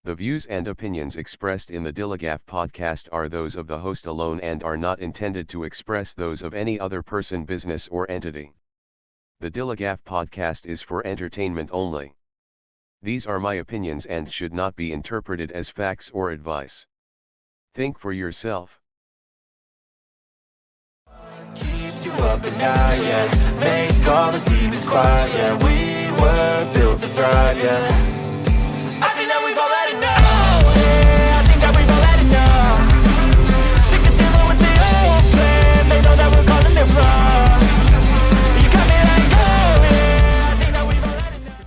The views and opinions expressed in the DILLIGAF podcast are those of the host alone and are not intended to express those of any other person, business, or entity. The DILLIGAF podcast is for entertainment only. These are my opinions and should not be interpreted as facts or advice. Think for yourself. Keeps you up at night, yeah. Make all the demons quiet, yeah. We were built to thrive, yeah. I think that we've all had enough, yeah. I think that we've all had enough. Sick of dealing with the old plan. They know that we're calling it wrong. You got me like, oh, yeah. I think that we've all had enough.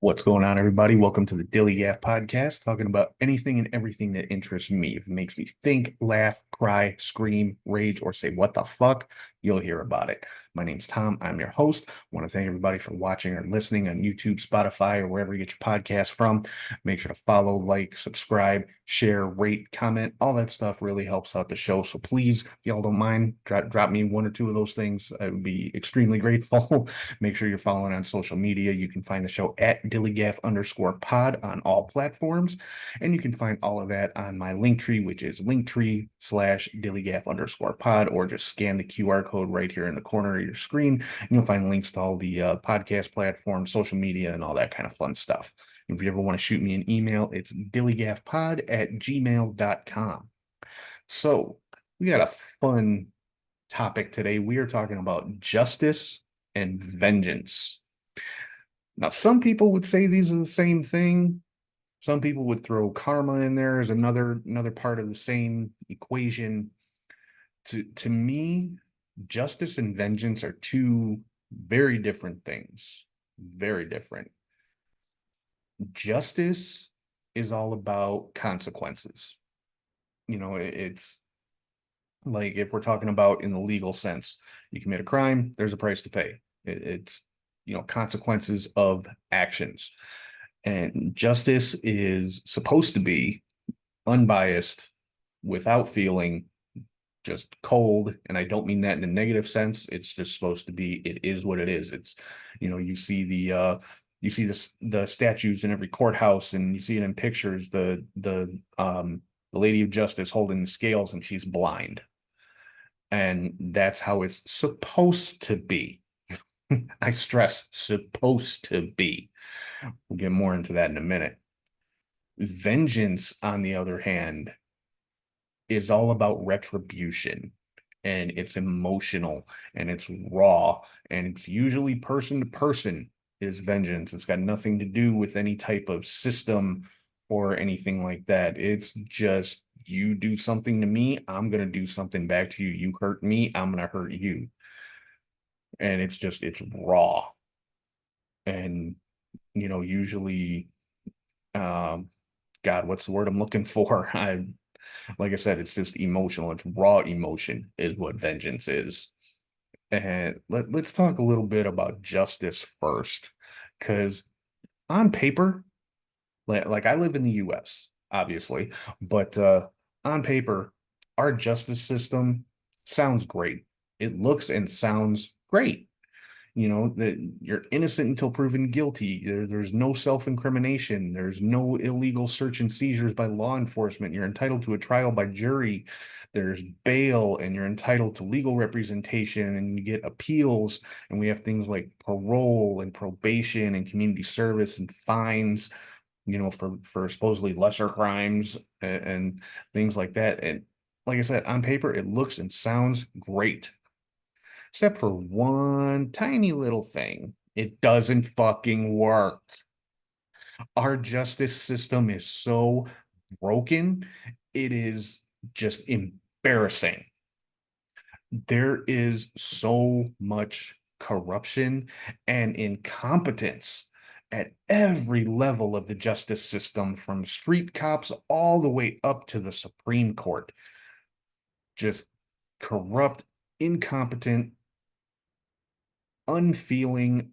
What's going on, everybody? Welcome to the DILLIGAF podcast, talking about anything and everything that interests me. If it makes me think, laugh, cry, scream, rage, or say, what the fuck, you'll hear about it. My name's Tom. I'm your host. I want to thank everybody for watching or listening on YouTube, Spotify, or wherever you get your podcast from. Make sure to follow, like, subscribe, share, rate, comment. All that stuff really helps out the show. So please, if y'all don't mind, drop me one or two of those things. I would be extremely grateful. Make sure you're following on social media. You can find the show at DILLIGAF_pod on all platforms. And you can find all of that on my Linktree, which is Linktree/DILLIGAF_pod, or just scan the QR code right here in the corner of your screen, and you'll find links to all the podcast platforms, social media, and all that kind of fun stuff. If you ever want to shoot me an email, it's dilligafpod@gmail.com. So we got a fun topic today. We are talking about justice and vengeance. Now, some people would say these are the same thing. Some people would throw karma in there as another part of the same equation. To me, justice and vengeance are two very different things. Very different. Justice is all about consequences. You know, it's like if we're talking about in the legal sense, you commit a crime, there's a price to pay. It's, you know, consequences of actions. And justice is supposed to be unbiased, without feeling, just cold. And I don't mean that in a negative sense. It's just supposed to be, it is what it is. It's, you know, you see the statues in every courthouse, and you see it in pictures, the Lady of Justice holding the scales, and she's blind. And that's how it's supposed to be. I stress supposed to be. We'll get more into that in a minute. Vengeance, on the other hand, is all about retribution, and it's emotional, and it's raw, and it's usually person to person is vengeance. It's got nothing to do with any type of system or anything like that. It's just, you do something to me, I'm going to do something back to you. You hurt me, I'm going to hurt you. And it's just, it's raw. And, you know, usually, God, what's the word I'm looking for? Like I said, it's just emotional. It's raw emotion is what vengeance is. And let's talk a little bit about justice first, because on paper, like I live in the US, obviously, but on paper, our justice system sounds great. It looks and sounds great. You know, that you're innocent until proven guilty. There's no self-incrimination. There's no illegal search and seizures by law enforcement. You're entitled to a trial by jury. There's bail, and you're entitled to legal representation, and you get appeals. And we have things like parole and probation and community service and fines, you know, for supposedly lesser crimes and things like that. And like I said, on paper, it looks and sounds great. Except for one tiny little thing. It doesn't fucking work. Our justice system is so broken, it is just embarrassing. There is so much corruption and incompetence at every level of the justice system, from street cops all the way up to the Supreme Court. Just corrupt, incompetent, unfeeling,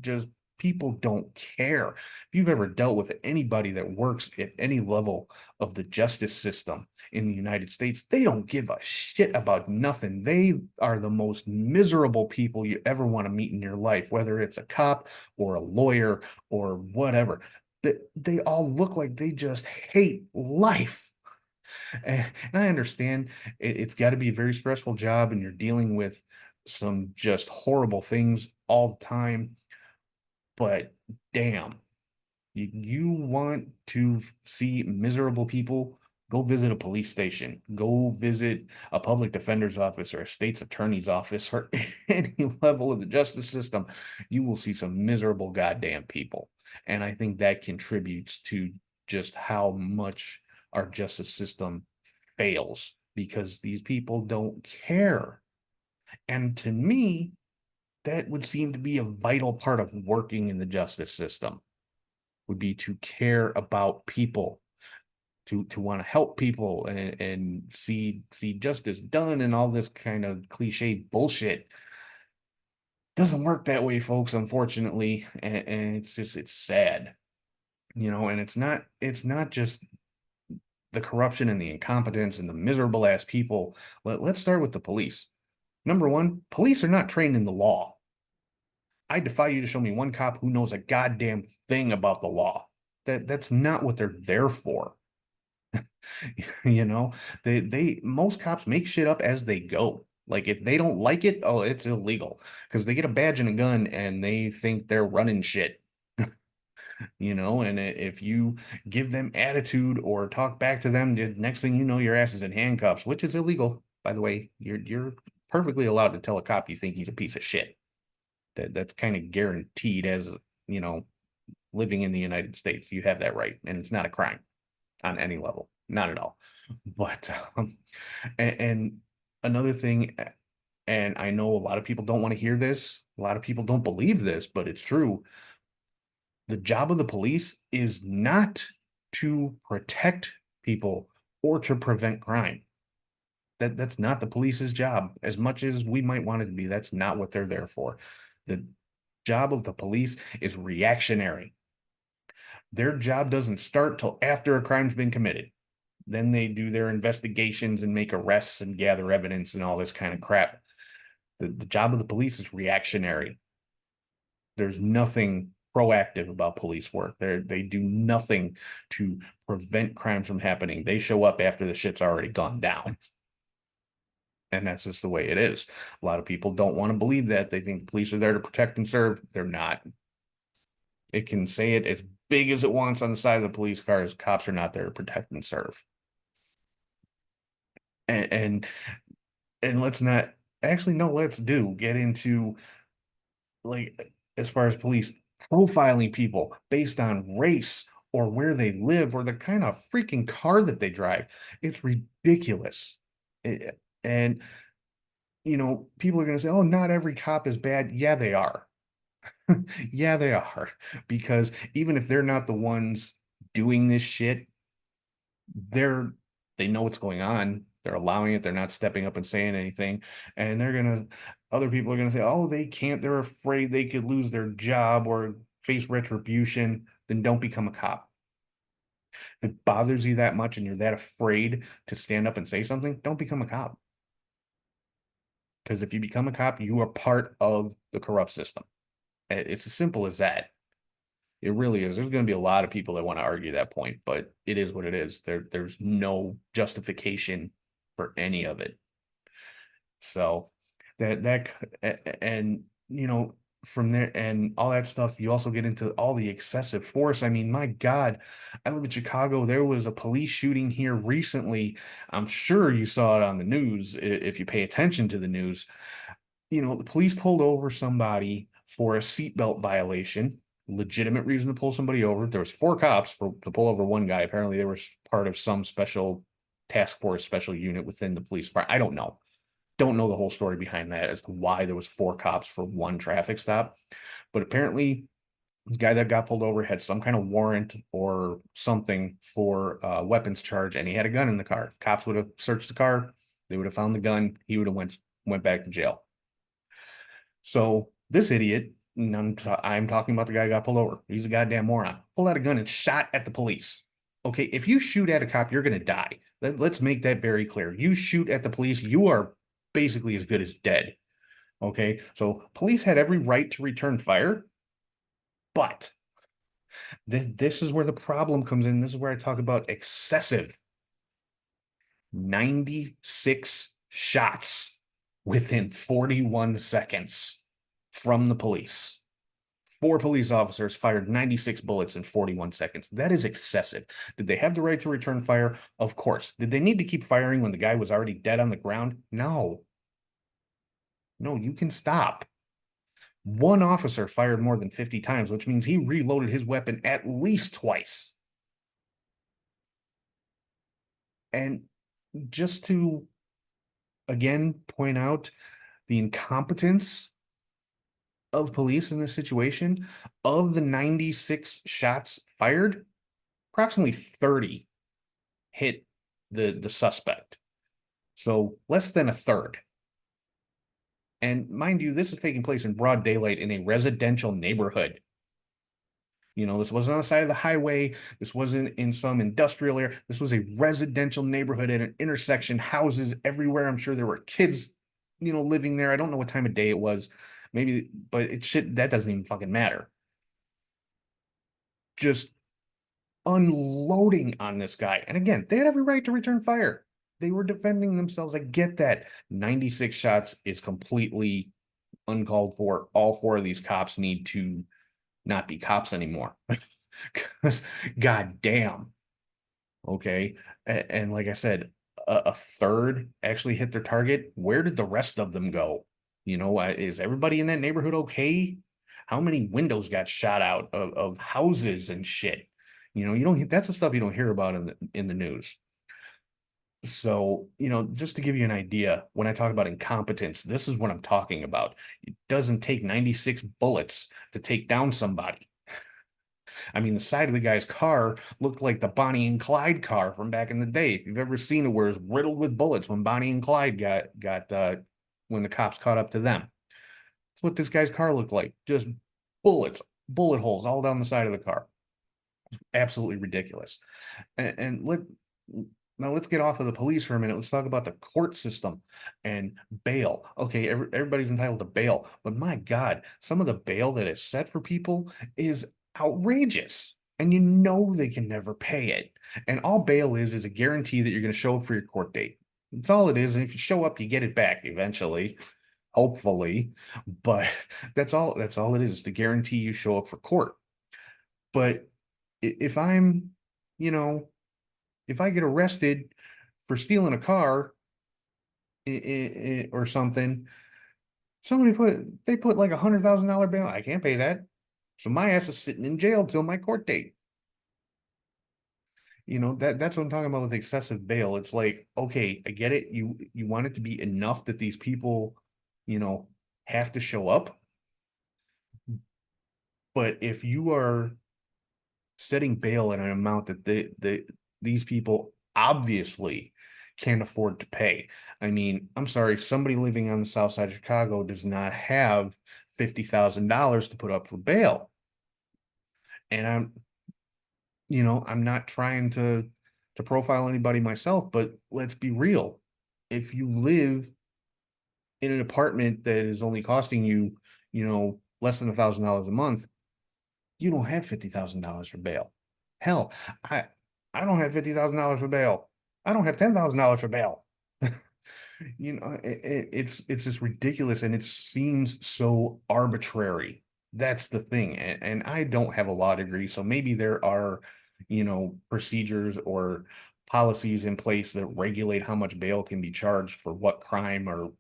just people don't care. If you've ever dealt with anybody that works at any level of the justice system in the United States, they don't give a shit about nothing. They are the most miserable people you ever want to meet in your life, whether it's a cop or a lawyer or whatever. that they all look like they just hate life. And I understand it's got to be a very stressful job, and you're dealing with some just horrible things all the time. But damn, you want to see miserable people? Go visit a police station. Go visit a public defender's office or a state's attorney's office or any level of the justice system. You will see some miserable goddamn people. And I think that contributes to just how much our justice system fails because these people don't care. And to me, that would seem to be a vital part of working in the justice system would be to care about people, to want to help people and see justice done and all this kind of cliche bullshit. Doesn't work that way, folks, unfortunately. And it's sad, and it's not just the corruption and the incompetence and the miserable ass people. Let's start with the police. Number one, police are not trained in the law. I defy you to show me one cop who knows a goddamn thing about the law. That's not what they're there for. You know, they most cops make shit up as they go. Like if they don't like it, oh, it's illegal because they get a badge and a gun and they think they're running shit. And if you give them attitude or talk back to them, the next thing you know, your ass is in handcuffs, which is illegal, by the way. You're perfectly allowed to tell a cop you think he's a piece of shit. That's kind of guaranteed as you know, living in the United States. You have that right, and it's not a crime on any level, not at all. But and another thing, and I know a lot of people don't want to hear this, a lot of people don't believe this, but it's true. The job of the police is not to protect people or to prevent crime. That's not the police's job. As much as we might want it to be, that's not what they're there for. The job of the police is reactionary. Their job doesn't start till after a crime's been committed. Then they do their investigations and make arrests and gather evidence and all this kind of crap. The job of the police is reactionary. There's nothing proactive about police work. They do nothing to prevent crimes from happening. They show up after the shit's already gone down. And that's just the way it is. A lot of people don't want to believe that. They think the police are there to protect and serve. They're not. It can say it as big as it wants on the side of the police cars. Cops are not there to protect and serve. And let's not actually no, let's get into like as far as police profiling people based on race or where they live or the kind of freaking car that they drive. It's ridiculous. And people are going to say, oh, not every cop is bad. Yeah, they are. Yeah, they are. Because even if they're not the ones doing this shit, they know what's going on. They're allowing it. They're not stepping up and saying anything. And other people are gonna say, oh, they can't, they're afraid they could lose their job or face retribution. Then don't become a cop. If it bothers you that much and you're that afraid to stand up and say something, don't become a cop. Because if you become a cop, you are part of the corrupt system. It's as simple as that. It really is. There's going to be a lot of people that want to argue that point, but it is what it is. There's no justification for any of it. So and from there and all that stuff, you also get into all the excessive force. I mean, my God, I live in Chicago. There was a police shooting here recently. I'm sure you saw it on the news if you pay attention to the news. The police pulled over somebody for a seatbelt violation. Legitimate reason to pull somebody over. There was 4 cops to pull over one guy. Apparently, they were part of some special task force, special unit within the police department. I don't know. Don't know the whole story behind that as to why there was 4 cops for one traffic stop. But apparently, this guy that got pulled over had some kind of warrant or something for a weapons charge, and he had a gun in the car. Cops would have searched the car. They would have found the gun. He would have went back to jail. So this idiot, and I'm talking about the guy who got pulled over. He's a goddamn moron. Pulled out a gun and shot at the police. Okay, if you shoot at a cop, you're going to die. Let's make that very clear. You shoot at the police, you are basically as good as dead. Okay, so police had every right to return fire, but This is where the problem comes in. This is where I talk about excessive. 96 shots within 41 seconds from the police. 4 police officers fired 96 bullets in 41 seconds. That is excessive. Did they have the right to return fire? Of course. Did they need to keep firing when the guy was already dead on the ground? No. No, you can stop. One officer fired more than 50 times, which means he reloaded his weapon at least twice. And just to again point out the incompetence of police in this situation, of the 96 shots fired, approximately 30 hit the suspect. So less than a third. And mind you, this is taking place in broad daylight in a residential neighborhood. You know, this wasn't on the side of the highway. This wasn't in some industrial area. This was a residential neighborhood at an intersection, houses everywhere. I'm sure there were kids, you know, living there. I don't know what time of day it was. Maybe, but it shit, that doesn't even fucking matter. Just unloading on this guy. And again, they had every right to return fire. They were defending themselves. I get that. 96 shots is completely uncalled for. All 4 of these cops need to not be cops anymore. Because goddamn. Okay. And like I said, a third actually hit their target. Where did the rest of them go? You know, is everybody in that neighborhood okay? How many windows got shot out of houses and shit? You know, you don't, that's the stuff you don't hear about in the news. So, you know, just to give you an idea, when I talk about incompetence, this is what I'm talking about. It doesn't take 96 bullets to take down somebody. I mean, the side of the guy's car looked like the Bonnie and Clyde car from back in the day. If you've ever seen it, where it's riddled with bullets when Bonnie and Clyde got when the cops caught up to them. That's what this guy's car looked like. Just bullets, bullet holes all down the side of the car. Absolutely ridiculous. And now let's get off of the police for a minute. Let's talk about the court system and bail. Okay, everybody's entitled to bail, but my God, some of the bail that is set for people is outrageous. And you know they can never pay it. And all bail is a guarantee that you're going to show up for your court date. That's all it is. And if you show up, you get it back eventually, hopefully. But that's all it is to guarantee you show up for court. But if I'm, you know, if I get arrested for stealing a car or something, they put like $100,000 bail. I can't pay that. So my ass is sitting in jail till my court date. You know, that's what I'm talking about with excessive bail. It's like, okay, I get it. You want it to be enough that these people, you know, have to show up. But if you are setting bail at an amount that these people obviously can't afford to pay. I mean, I'm sorry, somebody living on the south side of Chicago does not have $50,000 to put up for bail. And I'm not trying to profile anybody myself, but let's be real. If you live in an apartment that is only costing you, less than $1,000 a month, you don't have $50,000 for bail. Hell, I don't have $50,000 for bail. I don't have $10,000 for bail. It's just ridiculous, and it seems so arbitrary. That's the thing, and I don't have a law degree, so maybe there are, procedures or policies in place that regulate how much bail can be charged for what crime, or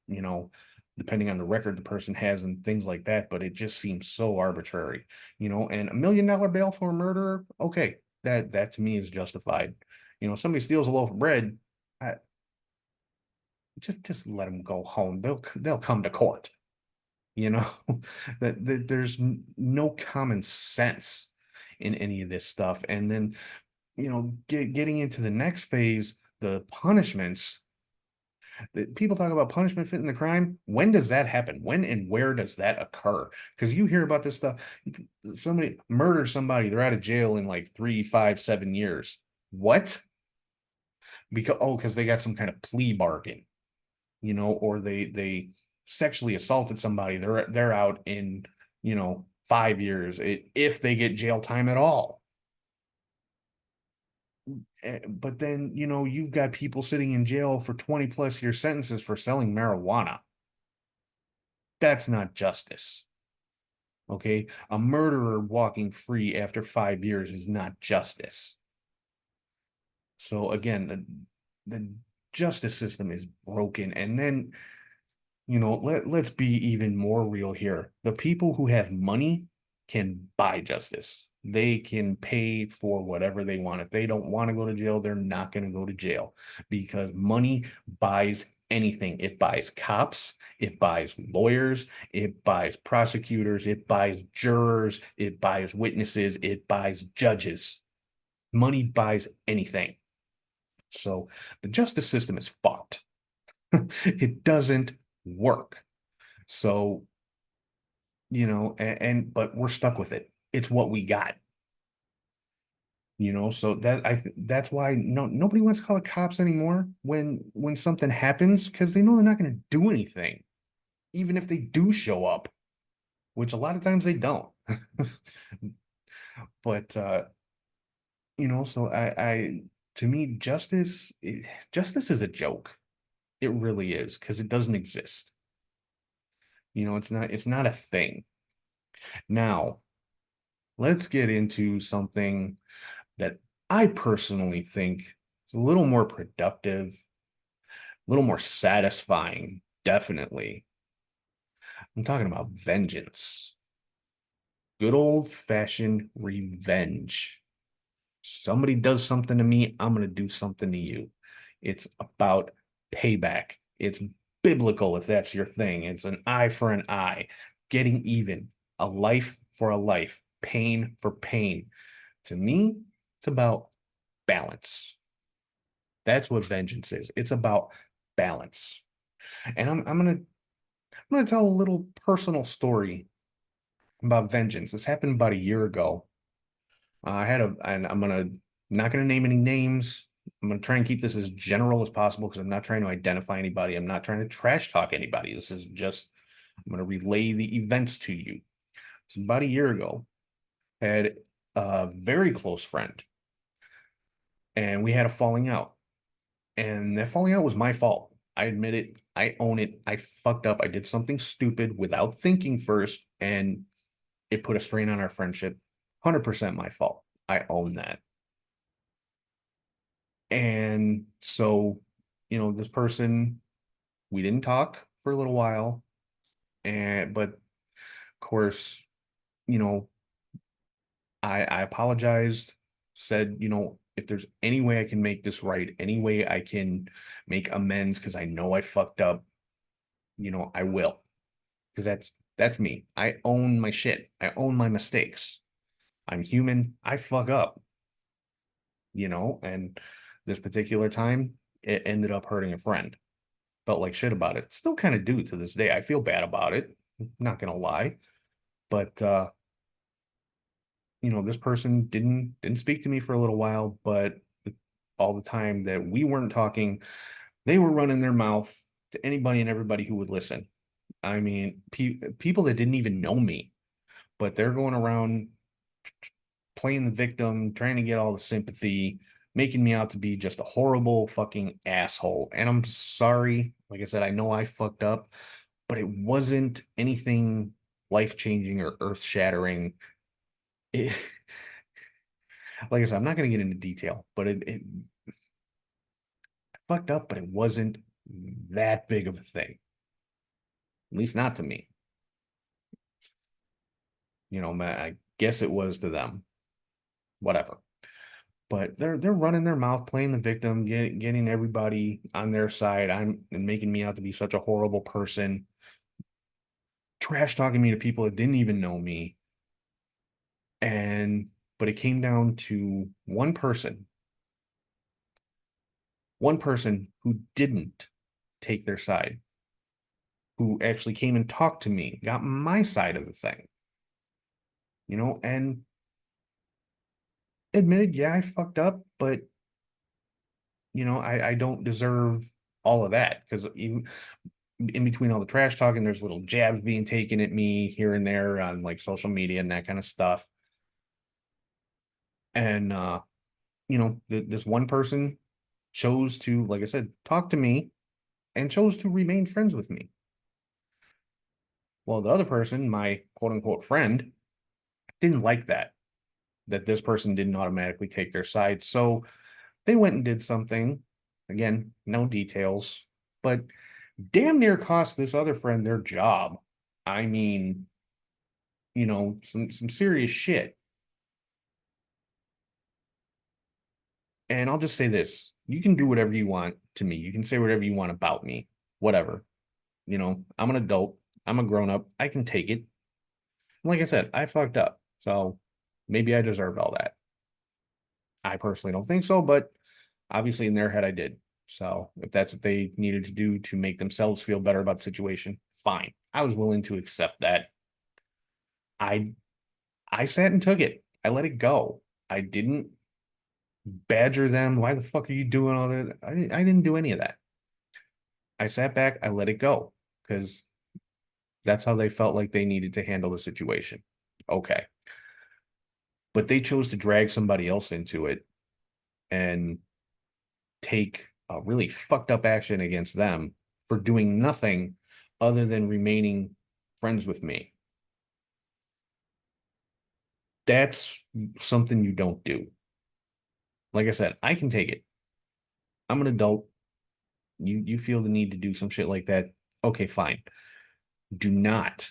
depending on the record the person has and things like that. But it just seems so arbitrary, and $1 million bail for a murderer, okay, that to me is justified. Somebody steals a loaf of bread, just let them go home. They'll come to court. That there's no common sense in any of this stuff. And then, getting into the next phase, the punishments. People talk about punishment fitting the crime. When does that happen? When and where does that occur? Because you hear about this stuff. Somebody murders somebody, they're out of jail in like 3, 5, 7 years. What? Because they got some kind of plea bargain, or they sexually assaulted somebody. They're out in 5 years if they get jail time at all. But then, you've got people sitting in jail for 20+ year sentences for selling marijuana. That's not justice. Okay. A murderer walking free after 5 years is not justice. So again, the justice system is broken. And then, let's be even more real here. The people who have money can buy justice. They can pay for whatever they want. If they don't want to go to jail, they're not going to go to jail because money buys anything. It buys cops, it buys lawyers, it buys prosecutors, it buys jurors, it buys witnesses, it buys judges. Money buys anything. So the justice system is fucked. It doesn't work. So, but we're stuck with it. It's what we got. So that's why nobody wants to call the cops anymore when something happens because they know they're not going to do anything, even if they do show up, which a lot of times they don't. But so I to me, justice is a joke. It really is because it doesn't exist. It's not a thing. Now, let's get into something that I personally think is a little more productive, a little more satisfying, definitely. I'm talking about vengeance. Good old-fashioned revenge. Somebody does something to me, I'm going to do something to you. It's about payback. It's biblical if that's your thing. It's an eye for an eye, getting even, a life for a life, pain for pain. To me, it's about balance. That's what vengeance is. It's about balance. And I'm gonna tell a little personal story about vengeance. This happened about a year ago. And I'm not gonna name any names. I'm gonna try and keep this as general as possible because I'm not trying to identify anybody. I'm not trying to trash talk anybody. This is just I'm gonna relay the events to you. So about a year ago, I had a very close friend, and we had a falling out. And that falling out was my fault. I admit it. I own it. I fucked up. I did something stupid without thinking first, and it put a strain on our friendship. 100% my fault. I own that. And so, this person, we didn't talk for a little while. But of course, you know, I apologized, said, if there's any way I can make this right, any way I can make amends, because I know I fucked up, I will. Because that's me. I own my shit. I own my mistakes. I'm human. I fuck up, and this particular time it ended up hurting a friend. Felt like shit about it. Still kind of do to this day. I feel bad about it. Not gonna lie. But this person didn't speak to me for a little while, but all the time that we weren't talking, they were running their mouth to anybody and everybody who would listen. I mean, people that didn't even know me, but they're going around playing the victim, trying to get all the sympathy, making me out to be just a horrible fucking asshole. And I'm sorry. Like I said, I know I fucked up, but it wasn't anything life-changing or earth-shattering. It, like I said, I'm not going to get into detail, but it fucked up, but it wasn't that big of a thing. At least not to me. Man, I guess it was to them. Whatever. But they're running their mouth, playing the victim, getting everybody on their side. And making me out to be such a horrible person, trash talking me to people that didn't even know me. But it came down to one person who didn't take their side, who actually came and talked to me, got my side of the thing, and admitted, yeah, I fucked up, but I don't deserve all of that, because even in between all the trash talking, there's little jabs being taken at me here and there on like social media and that kind of stuff. And this one person chose to, like I said, talk to me and chose to remain friends with me. Well, the other person, my quote unquote friend, didn't like that this person didn't automatically take their side. So they went and did something. Again, no details, but damn near cost this other friend their job. I mean, some serious shit. And I'll just say this: you can do whatever you want to me. You can say whatever you want about me, whatever. I'm an adult. I'm a grown up. I can take it. Like I said, I fucked up. So maybe I deserved all that. I personally don't think so, but obviously in their head I did. So if that's what they needed to do to make themselves feel better about the situation, fine. I was willing to accept that. I I sat and took it. I let it go. I didn't badger them. Why the fuck are you doing all that? I didn't do any of that. I sat back, I let it go because that's how they felt like they needed to handle the situation. Okay. But they chose to drag somebody else into it and take a really fucked up action against them for doing nothing other than remaining friends with me. That's something you don't do. Like I said, I can take it. I'm an adult. You feel the need to do some shit like that. Okay, fine. Do not,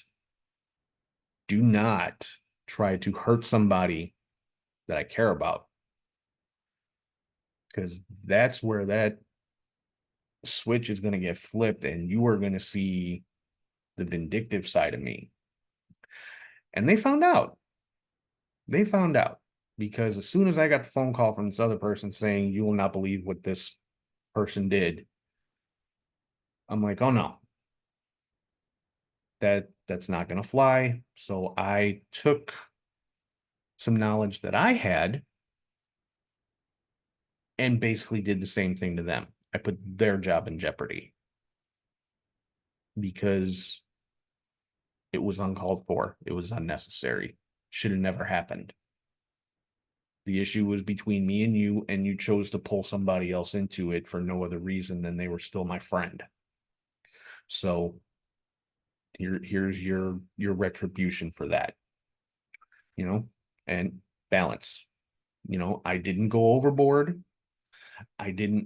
do not try to hurt somebody that I care about. Because that's where that switch is going to get flipped and you are going to see the vindictive side of me. And they found out. They found out because as soon as I got the phone call from this other person saying, you will not believe what this person did, I'm like, oh no, that's not going to fly. So I took some knowledge that I had and basically did the same thing to them. I put their job in jeopardy because it was uncalled for. It was unnecessary. Should have never happened. The issue was between me and you chose to pull somebody else into it for no other reason than they were still my friend. So here's your retribution for that, and balance. I didn't go overboard.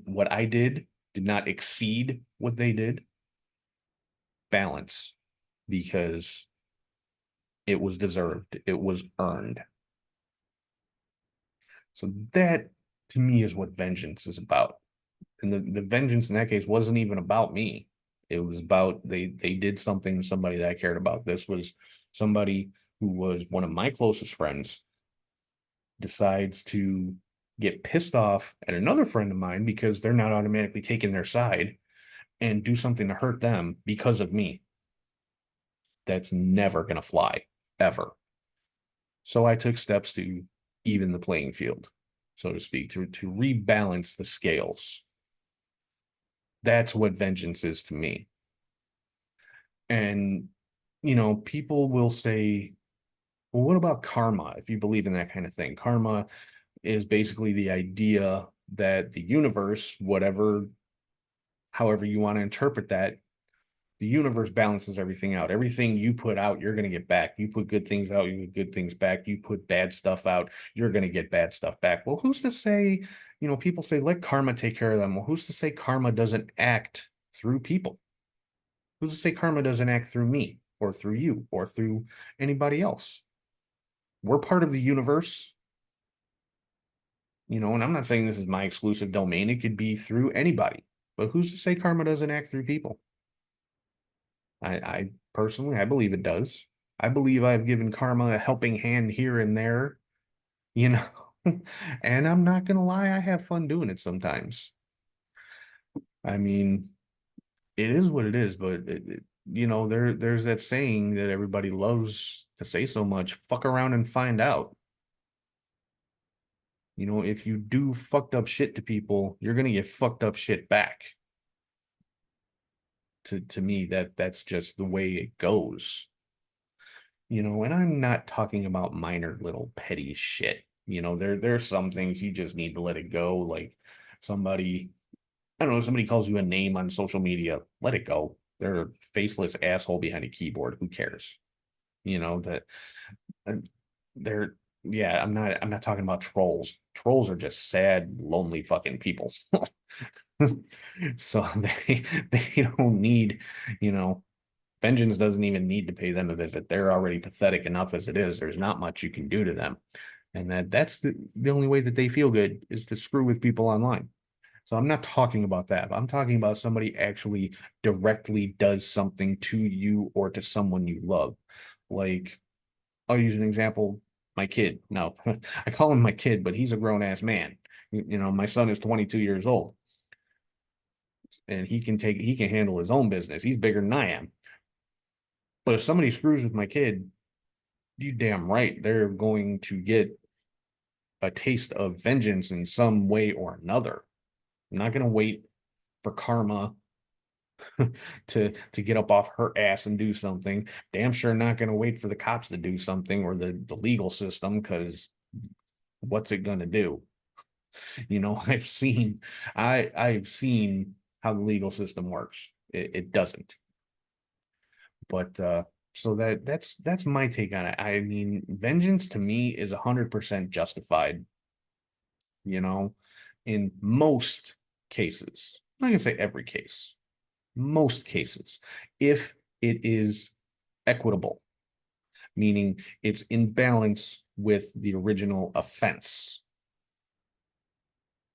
What I did not exceed what they did. Balance, because it was deserved. It was earned. So that to me is what vengeance is about. And the vengeance in that case wasn't even about me. It was about they did something to somebody that I cared about. This was somebody who was one of my closest friends decides to get pissed off at another friend of mine because they're not automatically taking their side and do something to hurt them because of me. That's never going to fly, ever. So I took steps to even the playing field, so to speak, to rebalance the scales. That's what vengeance is to me. And, people will say, well, what about karma? If you believe in that kind of thing, karma is basically the idea that the universe, however you want to interpret that, the universe balances everything out. Everything you put out, you're going to get back. You put good things out, you get good things back. You put bad stuff out, you're going to get bad stuff back. Well, who's to say, people say, let karma take care of them. Well, who's to say karma doesn't act through people? Who's to say karma doesn't act through me or through you or through anybody else? We're part of the universe, and I'm not saying this is my exclusive domain. It could be through anybody, but who's to say karma doesn't act through people? I personally, I believe it does. I believe I've given karma a helping hand here and there, you know, and I'm not gonna lie, I have fun doing it sometimes. I mean, it is what it is, but there's that saying that everybody loves to say so much, fuck around and find out. If you do fucked up shit to people, you're gonna get fucked up shit back. To me, that's just the way it goes. And I'm not talking about minor little petty shit. There's some things you just need to let it go. Like somebody, I don't know, somebody calls you a name on social media, let it go. They're a faceless asshole behind a keyboard. Who cares? That uh, they're yeah, I'm not talking about trolls. Trolls are just sad, lonely fucking people. So they don't need, you know, vengeance doesn't even need to pay them a visit. They're already pathetic enough as it is. There's not much you can do to them. And that's the only way that they feel good is to screw with people online. So I'm not talking about that. I'm talking about somebody actually directly does something to you or to someone you love. Like, I'll use an example. My kid. No, I call him my kid, but he's a grown ass man. My son is 22 years old and he can handle his own business. He's bigger than I am. But if somebody screws with my kid, you damn right they're going to get a taste of vengeance in some way or another. I'm not going to wait for karma to get up off her ass and do something. Damn sure not going to wait for the cops to do something or the legal system, because what's it going to do? I've seen how the legal system works. It doesn't. But so that's my take on it. I mean, vengeance to me is 100% justified, you know, in most cases. I'm not gonna say every case, most cases, if it is equitable, meaning it's in balance with the original offense.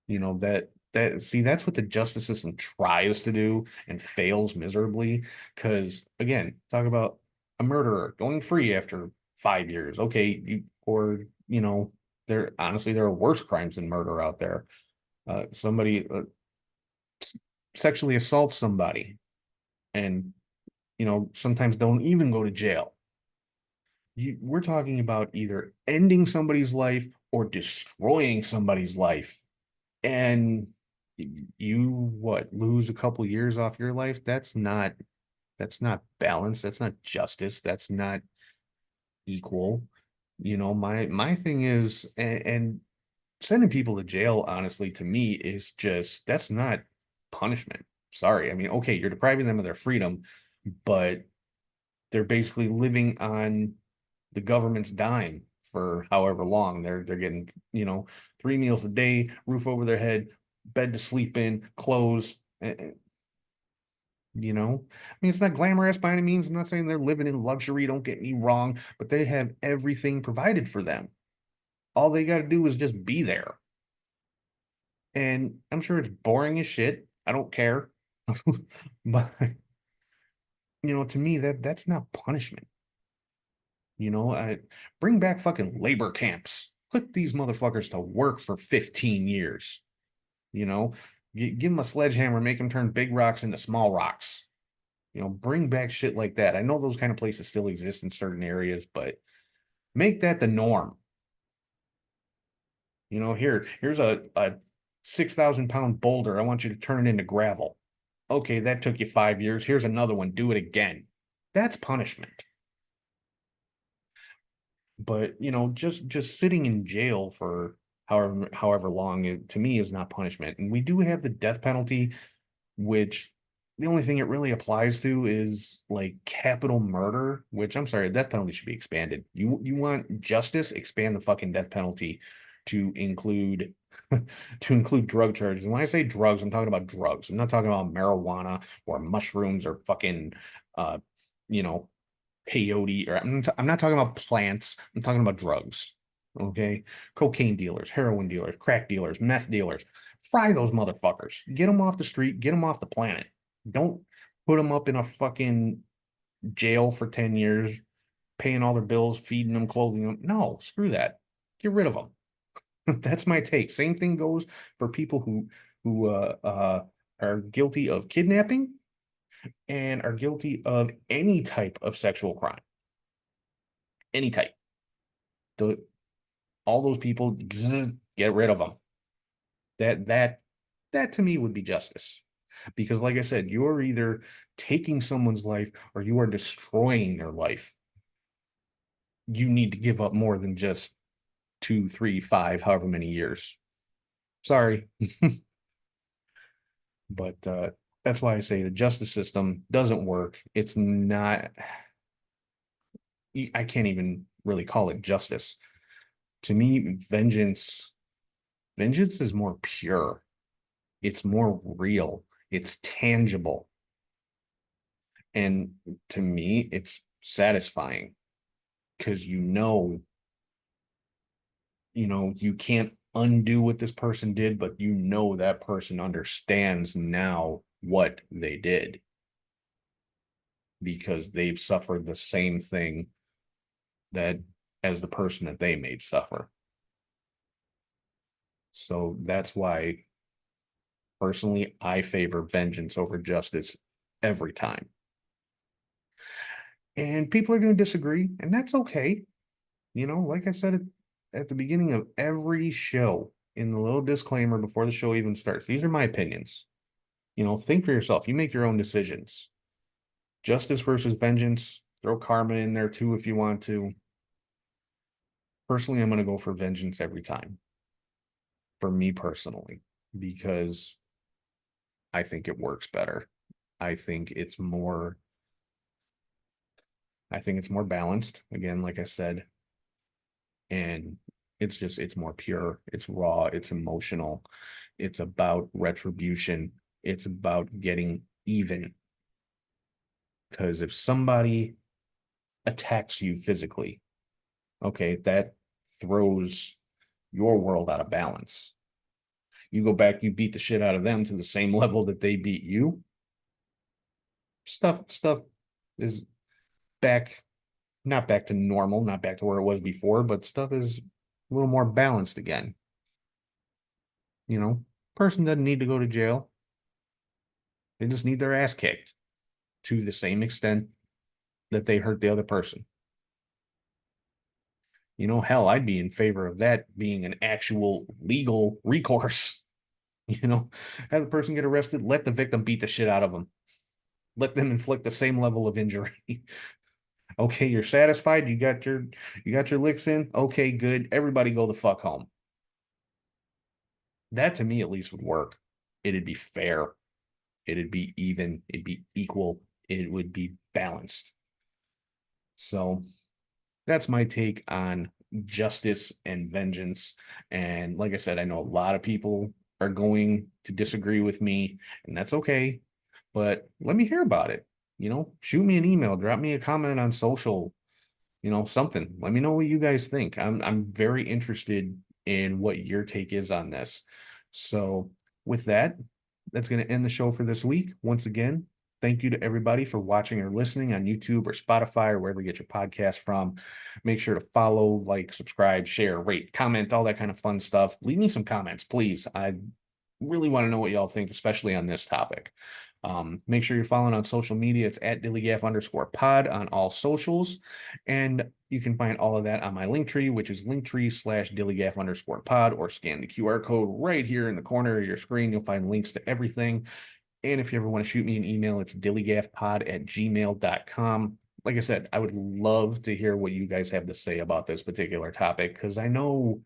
That's what the justice system tries to do and fails miserably. Because again, talk about a murderer going free after 5 years. Okay, there are worse crimes than murder out there. Somebody sexually assaults somebody and sometimes don't even go to jail. We're talking about either ending somebody's life or destroying somebody's life, and you what lose a couple years off your life. That's not balance, that's not justice, that's not equal. My thing is, and sending people to jail, honestly, to me is just, that's not punishment. Sorry, I mean, okay, you're depriving them of their freedom, but they're basically living on the government's dime for however long. They're getting, 3 meals a day, roof over their head, bed to sleep in, clothes. I mean, it's not glamorous by any means. I'm not saying they're living in luxury, don't get me wrong, but they have everything provided for them. All they got to do is just be there. And I'm sure it's boring as shit. I don't care. But to me, that's not punishment. I bring back fucking labor camps. Put these motherfuckers to work for 15 years. You know, give them a sledgehammer, make them turn big rocks into small rocks. Bring back shit like that. I know those kind of places still exist in certain areas, but make that the norm. Here's a 6,000-pound boulder. I want you to turn it into gravel. Okay, that took you 5 years. Here's another one. Do it again. That's punishment. But just sitting in jail for however long, to me, is not punishment. And we do have the death penalty, which the only thing it really applies to is like capital murder, which, I'm sorry, the death penalty should be expanded. You want justice, expand the fucking death penalty to include drug charges. And when I say drugs, I'm talking about drugs. I'm not talking about marijuana or mushrooms or fucking you know peyote, or I'm not talking about plants. I'm talking about drugs. Okay, cocaine dealers, heroin dealers, crack dealers, meth dealers. Fry those motherfuckers. Get them off the street. Get them off the planet. Don't put them up in a fucking jail for 10 years, paying all their bills, feeding them, clothing them. No, screw that. Get rid of them. That's my take. Same thing goes for people who are guilty of kidnapping and are guilty of any type of sexual crime. Any type. All those people, get rid of them. That to me would be justice. Because like I said, you're either taking someone's life or you are destroying their life. You need to give up more than just 2, 3, 5, however many years. Sorry. But that's why I say the justice system doesn't work. It's not, I can't even really call it justice. To me, vengeance is more pure. It's more real. It's tangible. And to me, it's satisfying because you can't undo what this person did, but that person understands now what they did because they've suffered the same thing that as the person that they made suffer. So that's why personally I favor vengeance over justice every time. And people are going to disagree, and that's okay. Like I said at the beginning of every show, in the little disclaimer before the show even starts, these are my opinions. Think for yourself. You make your own decisions. Justice versus vengeance. Throw karma in there too if you want to. Personally, I'm going to go for vengeance every time. For me personally, because I think it works better. I think it's more balanced, again, like I said. And it's more pure, it's raw, it's emotional, it's about retribution, it's about getting even. Because if somebody attacks you physically, okay, that throws your world out of balance. You go back, you beat the shit out of them to the same level that they beat you. Stuff is not back to normal, not back to where it was before, but stuff is a little more balanced again. Person doesn't need to go to jail. They just need their ass kicked to the same extent that they hurt the other person. Hell, I'd be in favor of that being an actual legal recourse. Have the person get arrested, let the victim beat the shit out of them. Let them inflict the same level of injury. Okay, you're satisfied, you got your licks in. Okay, good. Everybody go the fuck home. That to me at least would work. It'd be fair. It'd be even, it'd be equal, it would be balanced. So that's my take on justice and vengeance. And like I said, I know a lot of people are going to disagree with me, and that's okay. But let me hear about it. Shoot me an email, drop me a comment on social, something. Let me know what you guys think. I'm very interested in what your take is on this. So with that, that's going to end the show for this week. Once again, thank you to everybody for watching or listening on YouTube or Spotify or wherever you get your podcast from. Make sure to follow, like, subscribe, share, rate, comment, all that kind of fun stuff. Leave me some comments, please. I really want to know what y'all think, especially on this topic. Make sure you're following on social media. It's at DILLIGAF_pod on all socials. And you can find all of that on my Linktree, which is Linktree/DILLIGAF_pod, or scan the QR code right here in the corner of your screen. You'll find links to everything. And if you ever want to shoot me an email, it's dilligafpod@gmail.com. Like I said, I would love to hear what you guys have to say about this particular topic, because I know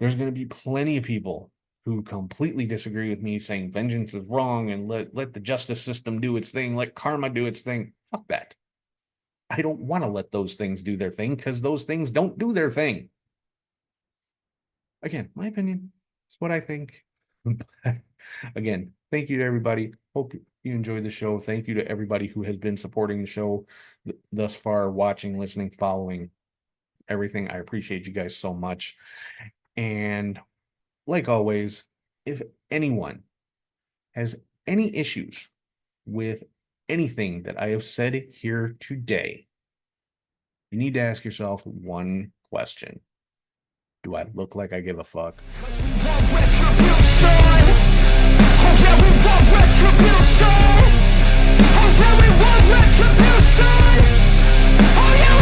there's going to be plenty of people who completely disagree with me, saying vengeance is wrong and let the justice system do its thing, let karma do its thing. Fuck that. I don't want to let those things do their thing, because those things don't do their thing. Again, my opinion. It's what I think. Again, thank you to everybody. Hope you enjoyed the show. Thank you to everybody who has been supporting the show thus far, watching, listening, following, everything. I appreciate you guys so much. And like always, if anyone has any issues with anything that I have said here today, you need to ask yourself one question. Do I look like I give a fuck? Oh yeah, we want retribution. Oh yeah.